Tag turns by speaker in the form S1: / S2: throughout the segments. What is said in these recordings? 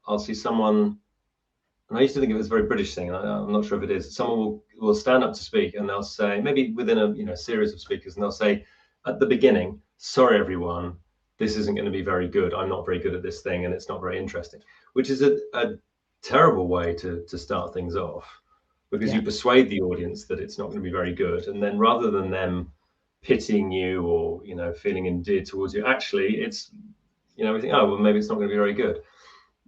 S1: I'll see someone, and I used to think it was a very British thing, and I'm not sure if it is. Someone will stand up to speak, and they'll say, maybe within a series of speakers, and they'll say at the beginning, "Sorry, everyone, this isn't going to be very good. I'm not very good at this thing, and it's not very interesting," which is a terrible way to start things off, because you persuade the audience that it's not going to be very good, and then rather than them pitying you or feeling endeared towards you, actually it's we think, oh well, maybe it's not going to be very good.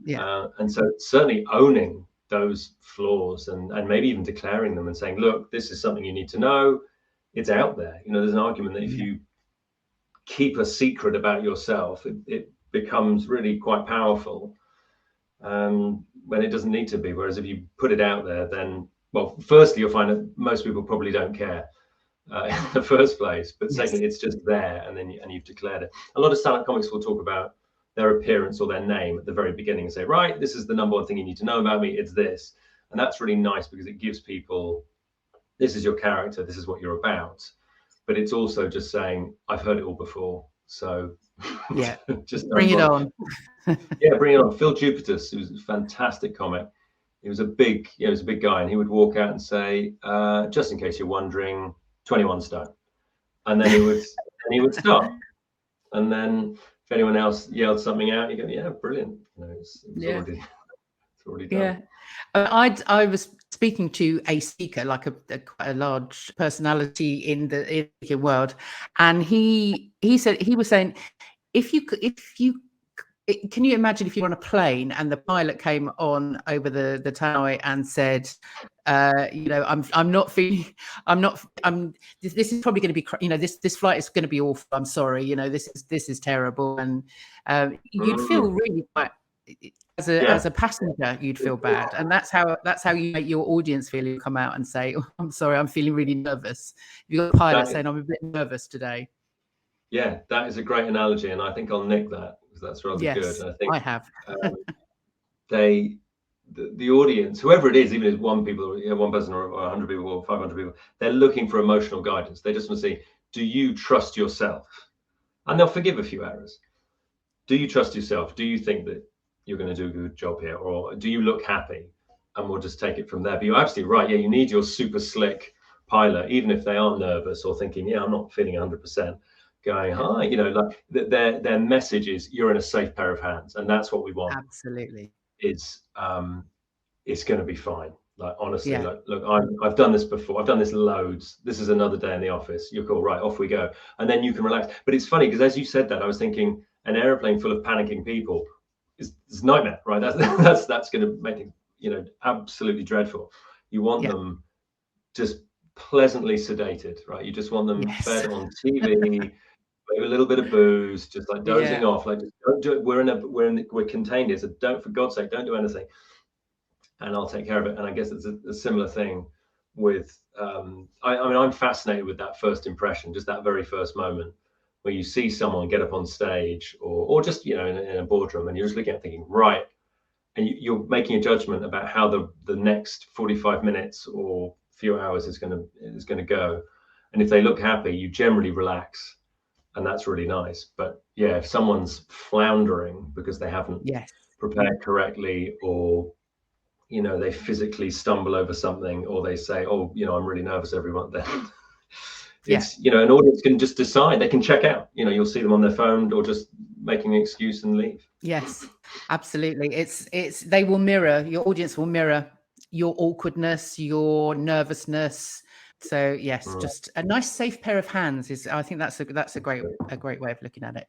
S1: And so certainly owning those flaws and maybe even declaring them and saying, look, this is something you need to know. It's out there. There's an argument that if you keep a secret about yourself, it becomes really quite powerful when it doesn't need to be. Whereas if you put it out there, then, well, firstly, you'll find that most people probably don't care in the first place. But secondly, it's just there, and you've declared it. A lot of stand-up comics will talk about their appearance or their name at the very beginning and say, right, this is the number one thing you need to know about me. It's this. And that's really nice because it gives people, this is your character, this is what you're about. But it's also just saying, I've heard it all before. So
S2: just bring it on.
S1: Bring it on. Phil Jupitus, who was a fantastic comic. He was a big guy, and he would walk out and say, just in case you're wondering, 21 stone. And then he would stop. And then if anyone else yelled something out, you go, yeah, brilliant. It's already done.
S2: Yeah. I was speaking to a speaker, like a large personality in the world, and he was saying, can you imagine if you're on a plane and the pilot came on over the tannoy and said, this is probably going to be, this flight is going to be awful. I'm sorry, this is terrible. And you'd feel really quite, as a passenger, you'd feel bad. And that's how you make your audience feel. You come out and say, oh, I'm sorry, I'm feeling really nervous. You've got a pilot saying, I'm a bit nervous today.
S1: Yeah, that is a great analogy. And I think I'll nick that, because that's rather good.
S2: I think I have.
S1: The audience, whoever it is, even if it's one person or 100 people or 500 people, they're looking for emotional guidance. They just want to see, do you trust yourself? And they'll forgive a few errors. Do you trust yourself? Do you think that you're going to do a good job here? Or do you look happy? And we'll just take it from there. But you're absolutely right. Yeah, you need your super slick pilot, even if they are nervous or thinking, I'm not feeling 100%. Going, hi, like their message is, you're in a safe pair of hands, and that's what we want.
S2: Absolutely,
S1: it's going to be fine. Like, honestly, look, I've done this before. I've done this loads. This is another day in the office. You're cool, right? Off we go, and then you can relax. But it's funny because as you said that, I was thinking an airplane full of panicking people is a nightmare, right? That's going to make it, absolutely dreadful. You want them just pleasantly sedated, right? You just want them fed on TV. Maybe a little bit of booze, just like dozing off. Like, just don't do it. We're contained here, so don't, for God's sake, don't do anything, and I'll take care of it. And I guess it's a similar thing with. I'm fascinated with that first impression, just that very first moment where you see someone get up on stage, or just in a boardroom, and you're just looking at thinking, right, and you're making a judgment about how the next 45 minutes or few hours is going to go, and if they look happy, you generally relax. And that's really nice. But if someone's floundering because they haven't prepared correctly, or they physically stumble over something, or they say, oh, I'm really nervous, everyone, then it's an audience can just decide, they can check out. You'll see them on their phone or just making an excuse and leave.
S2: Yes, absolutely. It's they will mirror, your audience will mirror your awkwardness, your nervousness. So yes, just a nice safe pair of hands I think that's a great way of looking at it.